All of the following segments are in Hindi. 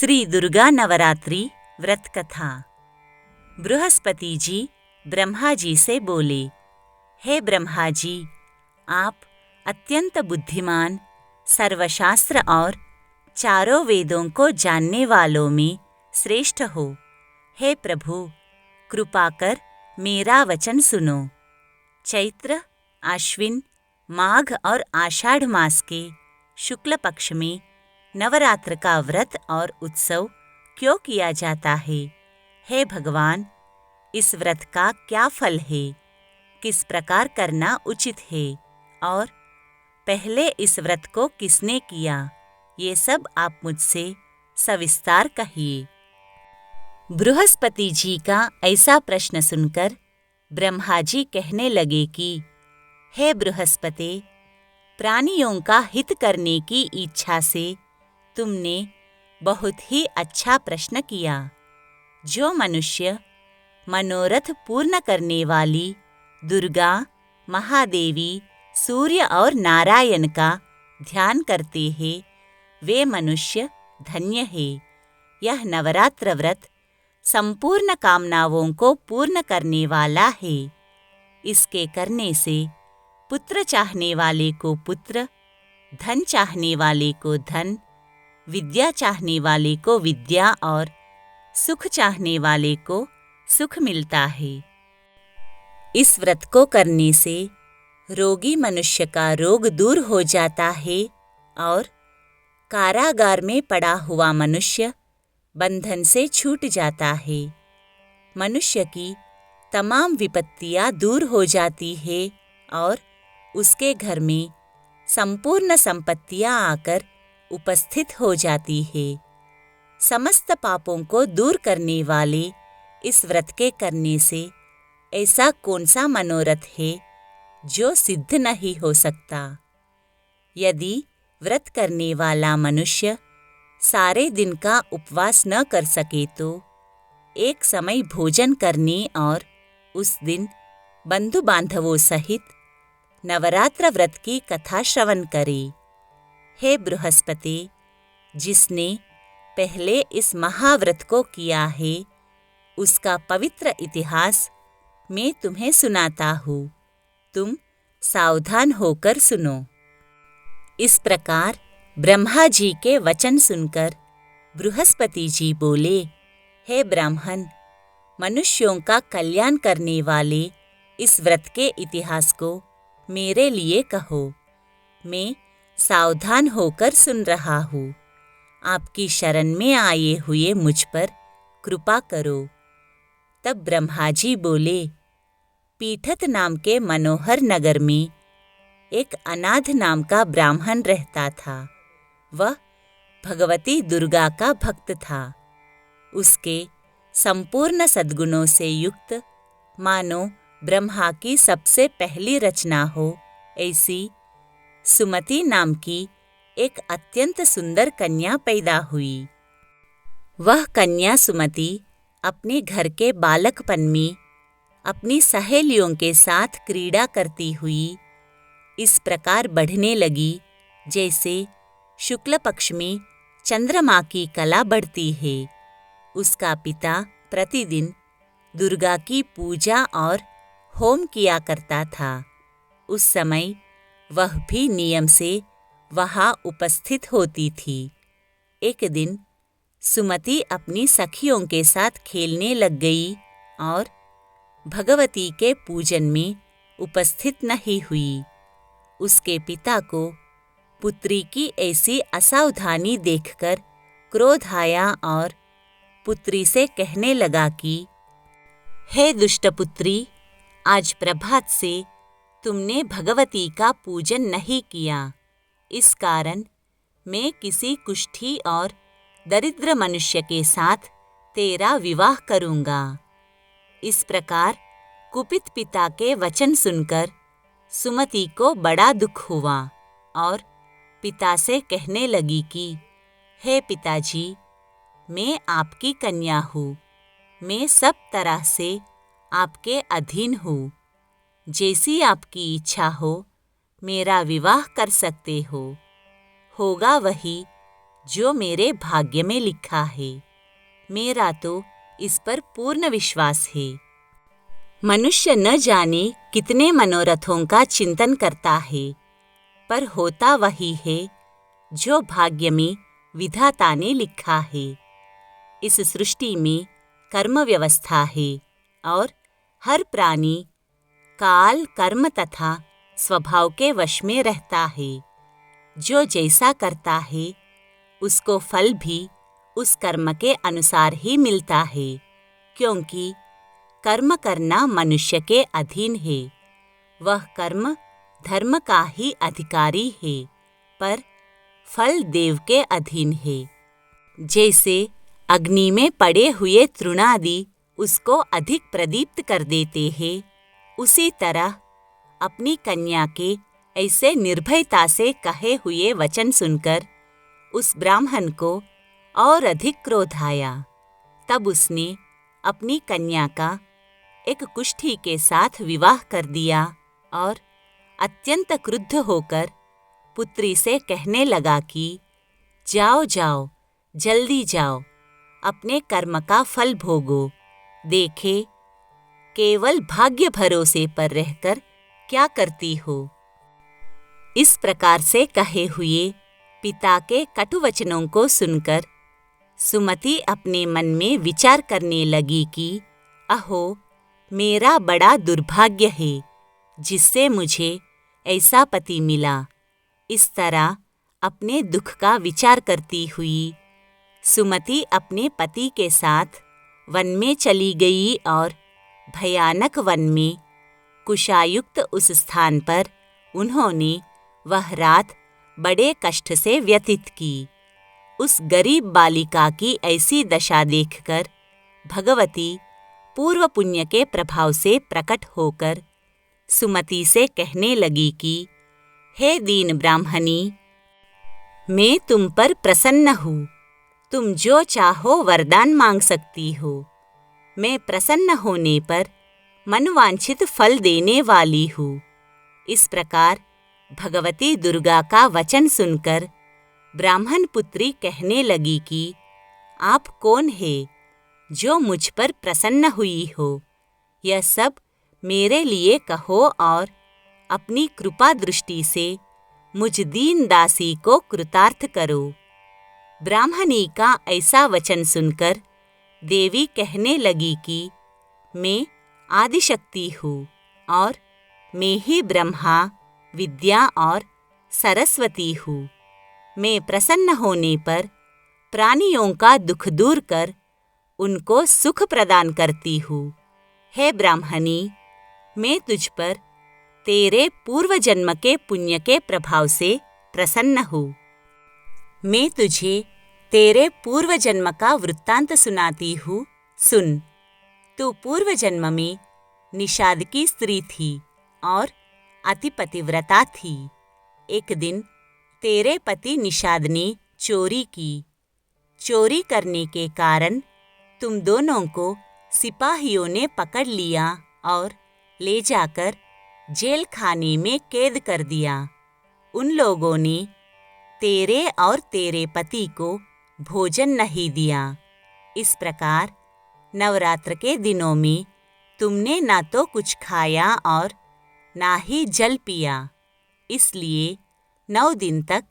श्री दुर्गा नवरात्रि व्रत कथा। बृहस्पति जी ब्रह्मा जी से बोले, हे ब्रह्मा जी, आप अत्यंत बुद्धिमान, सर्वशास्त्र और चारों वेदों को जानने वालों में श्रेष्ठ हो। हे प्रभु, कृपा कर मेरा वचन सुनो। चैत्र, आश्विन, माघ और आषाढ़ मास के शुक्ल पक्ष में नवरात्र का व्रत और उत्सव क्यों किया जाता है? हे भगवान, इस व्रत का क्या फल है? किस प्रकार करना उचित है? और पहले इस व्रत को किसने किया? ये सब आप मुझसे सविस्तार कहिए। बृहस्पति जी का ऐसा प्रश्न सुनकर ब्रह्मा जी कहने लगे कि हे बृहस्पति, प्राणियों का हित करने की इच्छा से तुमने बहुत ही अच्छा प्रश्न किया। जो मनुष्य मनोरथ पूर्ण करने वाली दुर्गा, महादेवी, सूर्य और नारायण का ध्यान करते हैं, वे मनुष्य धन्य है। यह नवरात्र व्रत संपूर्ण कामनाओं को पूर्ण करने वाला है। इसके करने से पुत्र चाहने वाले को पुत्र, धन चाहने वाले को धन, विद्या चाहने वाले को विद्या और सुख चाहने वाले को सुख मिलता है। इस व्रत को करने से रोगी मनुष्य का रोग दूर हो जाता है और कारागार में पड़ा हुआ मनुष्य बंधन से छूट जाता है। मनुष्य की तमाम विपत्तियां दूर हो जाती है और उसके घर में संपूर्ण संपत्तियां आकर उपस्थित हो जाती है। समस्त पापों को दूर करने वाले इस व्रत के करने से ऐसा कौन सा मनोरथ है जो सिद्ध नहीं हो सकता? यदि व्रत करने वाला मनुष्य सारे दिन का उपवास न कर सके तो एक समय भोजन करने और उस दिन बंधु बांधवों सहित नवरात्र व्रत की कथा श्रवण करे। हे बृहस्पति, जिसने पहले इस महाव्रत को किया है, उसका पवित्र इतिहास मैं तुम्हें सुनाता हूँ। तुम सावधान होकर सुनो। इस प्रकार ब्रह्मा जी के वचन सुनकर बृहस्पति जी बोले, हे ब्राह्मण, मनुष्यों का कल्याण करने वाले इस व्रत के इतिहास को मेरे लिए कहो। मैं सावधान होकर सुन रहा हूँ। आपकी शरण में आए हुए मुझ पर कृपा करो। तब ब्रह्मा जी बोले, पीठत नाम के मनोहर नगर में एक अनाथ नाम का ब्राह्मण रहता था। वह भगवती दुर्गा का भक्त था। उसके संपूर्ण सद्गुणों से युक्त, मानो ब्रह्मा की सबसे पहली रचना हो, ऐसी सुमति नाम की एक अत्यंत सुंदर कन्या पैदा हुई। वह कन्या सुमति अपने घर के बालकपन में अपनी सहेलियों के साथ क्रीड़ा करती हुई इस प्रकार बढ़ने लगी जैसे शुक्ल पक्ष में चंद्रमा की कला बढ़ती है। उसका पिता प्रतिदिन दुर्गा की पूजा और होम किया करता था। उस समय वह भी नियम से वहाँ उपस्थित होती थी। एक दिन सुमति अपनी सखियों के साथ खेलने लग गई और भगवती के पूजन में उपस्थित नहीं हुई। उसके पिता को पुत्री की ऐसी असावधानी देखकर क्रोध आया और पुत्री से कहने लगा कि हे दुष्ट पुत्री, आज प्रभात से तुमने भगवती का पूजन नहीं किया। इस कारण मैं किसी कुष्ठी और दरिद्र मनुष्य के साथ तेरा विवाह करूँगा। इस प्रकार कुपित पिता के वचन सुनकर सुमति को बड़ा दुख हुआ और पिता से कहने लगी कि हे पिताजी, मैं आपकी कन्या हूँ। मैं सब तरह से आपके अधीन हूँ। जैसी आपकी इच्छा हो मेरा विवाह कर सकते हो। होगा वही जो मेरे भाग्य में लिखा है। मेरा तो इस पर पूर्ण विश्वास है। मनुष्य न जाने कितने मनोरथों का चिंतन करता है, पर होता वही है जो भाग्य में विधाता ने लिखा है। इस सृष्टि में कर्म व्यवस्था है और हर प्राणी काल, कर्म तथा स्वभाव के वश में रहता है। जो जैसा करता है उसको फल भी उस कर्म के अनुसार ही मिलता है, क्योंकि कर्म करना मनुष्य के अधीन है। वह कर्म धर्म का ही अधिकारी है, पर फल देव के अधीन है। जैसे अग्नि में पड़े हुए तृणादि उसको अधिक प्रदीप्त कर देते हैं, उसी तरह अपनी कन्या के ऐसे निर्भयता से कहे हुए वचन सुनकर उस ब्राह्मण को और अधिक क्रोध आया। तब उसने अपनी कन्या का एक कुष्ठी के साथ विवाह कर दिया और अत्यंत क्रुद्ध होकर पुत्री से कहने लगा कि जाओ जाओ, जल्दी जाओ, अपने कर्म का फल भोगो। देखे केवल भाग्य भरोसे पर रहकर क्या करती हो। इस प्रकार से कहे हुए पिता के कटु वचनों को सुनकर सुमति अपने मन में विचार करने लगी कि अहो, मेरा बड़ा दुर्भाग्य है जिससे मुझे ऐसा पति मिला। इस तरह अपने दुख का विचार करती हुई सुमति अपने पति के साथ वन में चली गई और भयानक वन में कुशायुक्त उस स्थान पर उन्होंने वह रात बड़े कष्ट से व्यतीत की। उस गरीब बालिका की ऐसी दशा देखकर भगवती पूर्व पुण्य के प्रभाव से प्रकट होकर सुमति से कहने लगी कि हे दीन ब्राह्मणी, मैं तुम पर प्रसन्न हूँ। तुम जो चाहो वरदान मांग सकती हो। मैं प्रसन्न होने पर मनवांछित फल देने वाली हूँ। इस प्रकार भगवती दुर्गा का वचन सुनकर ब्राह्मण पुत्री कहने लगी कि आप कौन है जो मुझ पर प्रसन्न हुई हो। यह सब मेरे लिए कहो और अपनी कृपा दृष्टि से मुझ दीन दासी को कृतार्थ करो। ब्राह्मणी का ऐसा वचन सुनकर देवी कहने लगी कि मैं आदिशक्ति हूँ और मैं ही ब्रह्मा, विद्या और सरस्वती हूँ। मैं प्रसन्न होने पर प्राणियों का दुख दूर कर उनको सुख प्रदान करती हूँ। हे ब्राह्मणी, मैं तुझ पर तेरे पूर्व जन्म के पुण्य के प्रभाव से प्रसन्न हूँ। मैं तुझे तेरे पूर्व जन्म का वृत्तांत सुनाती हूँ, सुन। तू पूर्व जन्म में निषाद की स्त्री थी और अति पतिव्रता थी। एक दिन तेरे पति निषाद ने चोरी की। चोरी करने के कारण तुम दोनों को सिपाहियों ने पकड़ लिया और ले जाकर जेल खाने में कैद कर दिया। उन लोगों ने तेरे और तेरे पति को भोजन नहीं दिया। इस प्रकार नवरात्र के दिनों में तुमने ना तो कुछ खाया और ना ही जल पिया। इसलिए 9 दिन तक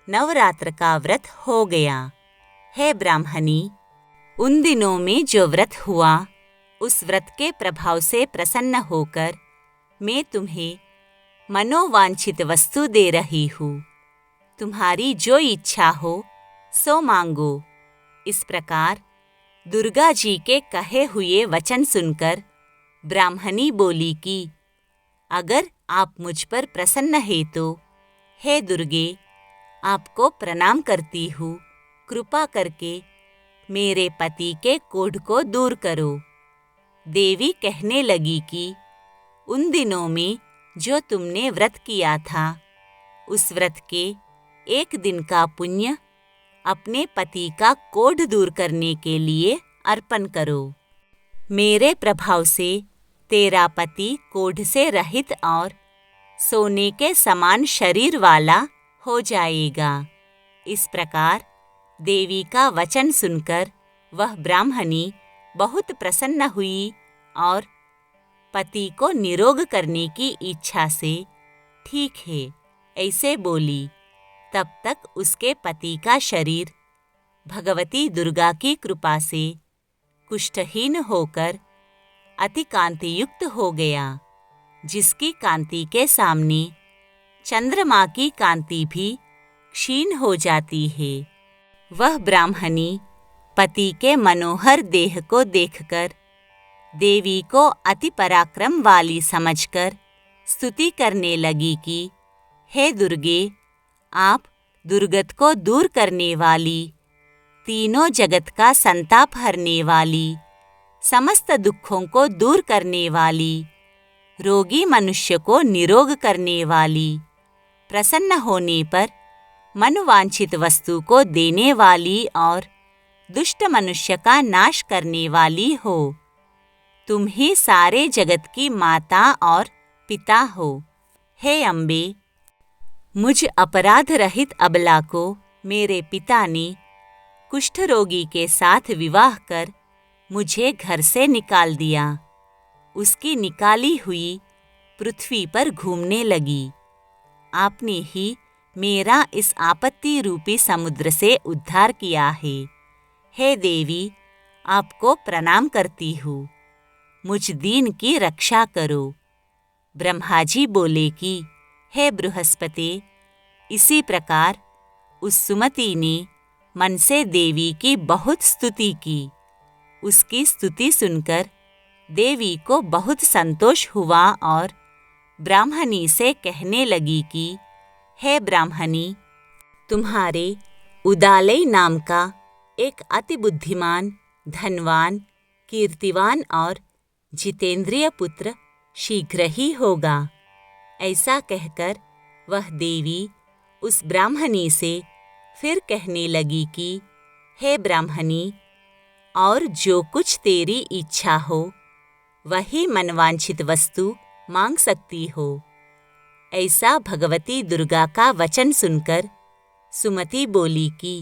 नवरात्र का व्रत हो गया। हे ब्राह्मणी, उन दिनों में जो व्रत हुआ, उस व्रत के प्रभाव से प्रसन्न होकर मैं तुम्हें मनोवांछित वस्तु दे रही हूँ। तुम्हारी जो इच्छा हो सो मांगो। इस प्रकार दुर्गा जी के कहे हुए वचन सुनकर ब्राह्मणी बोली कि अगर आप मुझ पर प्रसन्न है तो हे दुर्गे, आपको प्रणाम करती हूँ। कृपा करके मेरे पति के कोढ़ को दूर करो। देवी कहने लगी कि उन दिनों में जो तुमने व्रत किया था, उस व्रत के 1 दिन का पुण्य अपने पति का कोढ़ दूर करने के लिए अर्पण करो। मेरे प्रभाव से तेरा पति कोढ़ से रहित और सोने के समान शरीर वाला हो जाएगा। इस प्रकार देवी का वचन सुनकर वह ब्राह्मणी बहुत प्रसन्न हुई और पति को निरोग करने की इच्छा से ठीक है ऐसे बोली। तब तक उसके पति का शरीर भगवती दुर्गा की कृपा से कुष्ठहीन होकर अति कांतियुक्त हो गया, जिसकी कांति के सामने चंद्रमा की कांति भी क्षीण हो जाती है। वह ब्राह्मणी पति के मनोहर देह को देखकर देवी को अति पराक्रम वाली समझकर स्तुति करने लगी कि हे दुर्गे, आप दुर्गत को दूर करने वाली, तीनों जगत का संताप हरने वाली, समस्त दुखों को दूर करने वाली, रोगी मनुष्य को निरोग करने वाली, प्रसन्न होने पर मनोवांछित वस्तु को देने वाली और दुष्ट मनुष्य का नाश करने वाली हो। तुम ही सारे जगत की माता और पिता हो। हे अम्बे, मुझ अपराध रहित अबला को मेरे पिता ने कुष्ठ रोगी के साथ विवाह कर मुझे घर से निकाल दिया। उसकी निकाली हुई पृथ्वी पर घूमने लगी। आपने ही मेरा इस आपत्ति रूपी समुद्र से उद्धार किया है। हे देवी, आपको प्रणाम करती हूँ। मुझ दीन की रक्षा करो। ब्रह्मा जी बोले कि हे बृहस्पति, इसी प्रकार उस सुमति ने मन से देवी की बहुत स्तुति की। उसकी स्तुति सुनकर देवी को बहुत संतोष हुआ और ब्राह्मणी से कहने लगी कि हे ब्राह्मणी, तुम्हारे उदालय नाम का एक अति बुद्धिमान, धनवान, कीर्तिवान और जितेंद्रिय पुत्र शीघ्र ही होगा। ऐसा कहकर वह देवी उस ब्राह्मणी से फिर कहने लगी कि हे ब्राह्मणी, और जो कुछ तेरी इच्छा हो वही मनवांछित वस्तु मांग सकती हो। ऐसा भगवती दुर्गा का वचन सुनकर सुमति बोली कि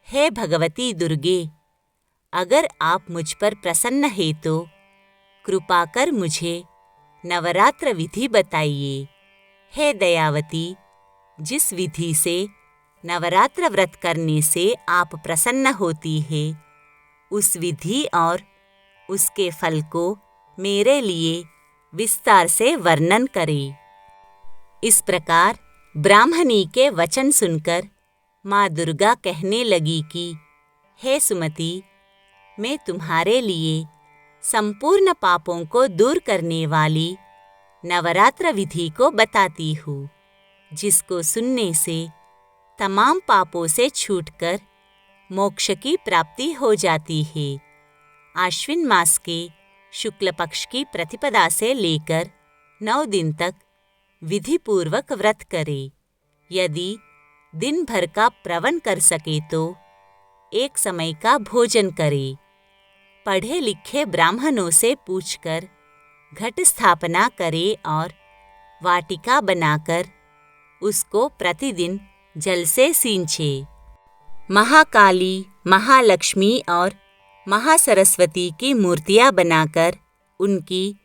हे भगवती दुर्गे, अगर आप मुझ पर प्रसन्न है तो कृपा कर मुझे नवरात्र विधि बताइए। हे दयावती, जिस विधि से नवरात्र व्रत करने से आप प्रसन्न होती है, उस विधि और उसके फल को मेरे लिए विस्तार से वर्णन करें। इस प्रकार ब्राह्मणी के वचन सुनकर माँ दुर्गा कहने लगी कि हे सुमति, मैं तुम्हारे लिए संपूर्ण पापों को दूर करने वाली नवरात्र विधि को बताती हूँ, जिसको सुनने से तमाम पापों से छूटकर मोक्ष की प्राप्ति हो जाती है। आश्विन मास के शुक्ल पक्ष की प्रतिपदा से लेकर 9 दिन तक विधिपूर्वक व्रत करे। यदि दिन भर का प्रवन कर सके तो एक समय का भोजन करे। पढ़े लिखे ब्राह्मणों से पूछकर घट स्थापना करे और वाटिका बनाकर उसको प्रतिदिन जल से सींचे। महाकाली, महालक्ष्मी और महासरस्वती की मूर्तियां बनाकर उनकी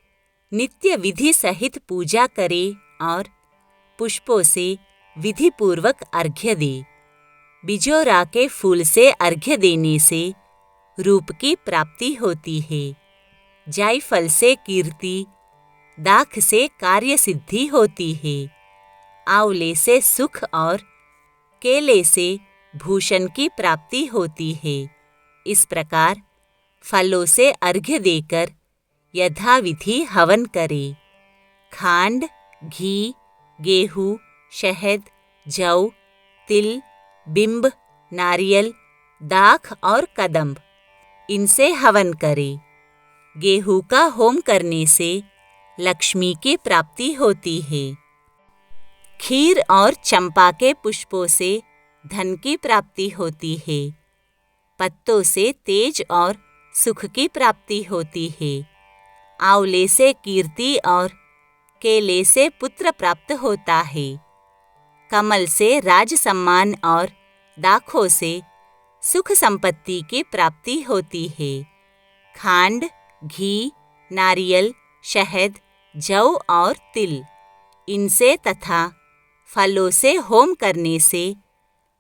नित्य विधि सहित पूजा करे और पुष्पों से विधिपूर्वक अर्घ्य दे। बिजोरा के फूल से अर्घ्य देने से रूप की प्राप्ति होती है। जायफल से कीर्ति, दाख से कार्य सिद्धि होती है। आंवले से सुख और केले से भूषण की प्राप्ति होती है। इस प्रकार फलों से अर्घ्य देकर यथाविधि हवन करे। खांड, घी, गेहूँ, शहद, जौ, तिल, बिंब, नारियल, दाख और कदम्ब, इनसे हवन करे। गेहूँ का होम करने से लक्ष्मी की प्राप्ति होती है। खीर और चंपा के पुष्पों से धन की प्राप्ति होती है। पत्तों से तेज और सुख की प्राप्ति होती है। आंवले से कीर्ति और केले से पुत्र प्राप्त होता है। कमल से राज सम्मान और दाखों से सुख संपत्ति की प्राप्ति होती है। खांड, घी, नारियल, शहद, जौ और तिल, इनसे तथा फलों से होम करने से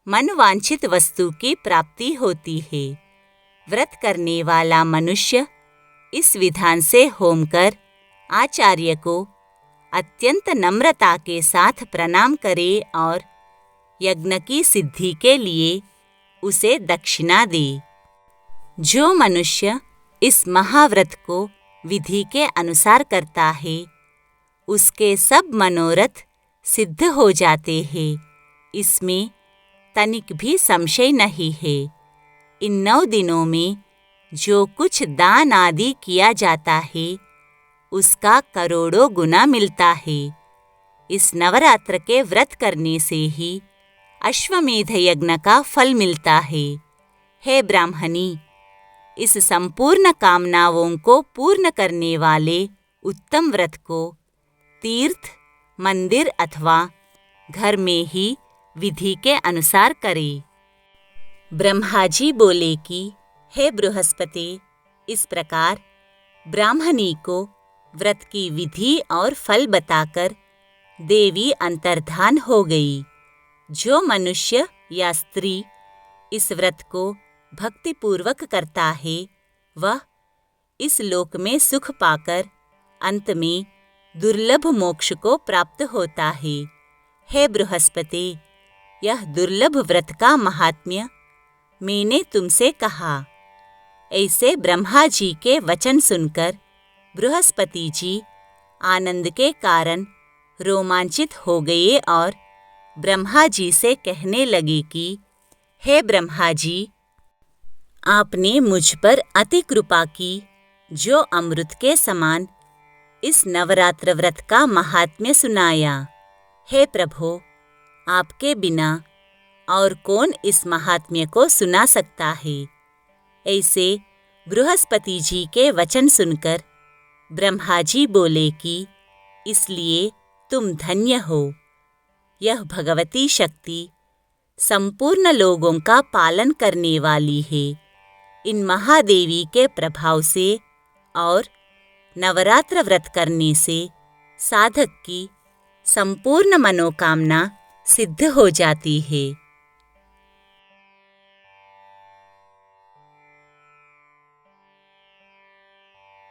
मनवांछित वस्तु की प्राप्ति होती है। व्रत करने वाला मनुष्य इस विधान से होम कर आचार्य को अत्यंत नम्रता के साथ प्रणाम करे और यज्ञ की सिद्धि के लिए उसे दक्षिणा दे। जो मनुष्य इस महाव्रत को विधि के अनुसार करता है, उसके सब मनोरथ सिद्ध हो जाते हैं। इसमें तनिक भी संशय नहीं है। इन 9 दिनों में जो कुछ दान आदि किया जाता है, उसका करोड़ों गुना मिलता है। इस नवरात्र के व्रत करने से ही अश्वमेध यज्ञ का फल मिलता है। हे ब्राह्मणी, इस संपूर्ण कामनाओं को पूर्ण करने वाले उत्तम व्रत को तीर्थ, मंदिर अथवा घर में ही विधि के अनुसार करे। ब्रह्मा जी बोले कि हे बृहस्पति, इस प्रकार ब्राह्मणी को व्रत की विधि और फल बताकर देवी अंतर्धान हो गई। जो मनुष्य या स्त्री इस व्रत को भक्तिपूर्वक करता है, वह इस लोक में सुख पाकर अंत में दुर्लभ मोक्ष को प्राप्त होता है। हे बृहस्पति, यह दुर्लभ व्रत का महात्म्य मैंने तुमसे कहा। ऐसे ब्रह्मा जी के वचन सुनकर बृहस्पति जी आनंद के कारण रोमांचित हो गए और ब्रह्मा जी से कहने लगे कि हे ब्रह्मा जी, आपने मुझ पर अति कृपा की, जो अमृत के समान इस नवरात्र व्रत का महात्म्य सुनाया। हे प्रभु, आपके बिना और कौन इस महात्म्य को सुना सकता है। ऐसे बृहस्पति जी के वचन सुनकर ब्रह्मा जी बोले कि इसलिए तुम धन्य हो। यह भगवती शक्ति संपूर्ण लोगों का पालन करने वाली है। इन महादेवी के प्रभाव से और नवरात्र व्रत करने से साधक की संपूर्ण मनोकामना सिद्ध हो जाती है।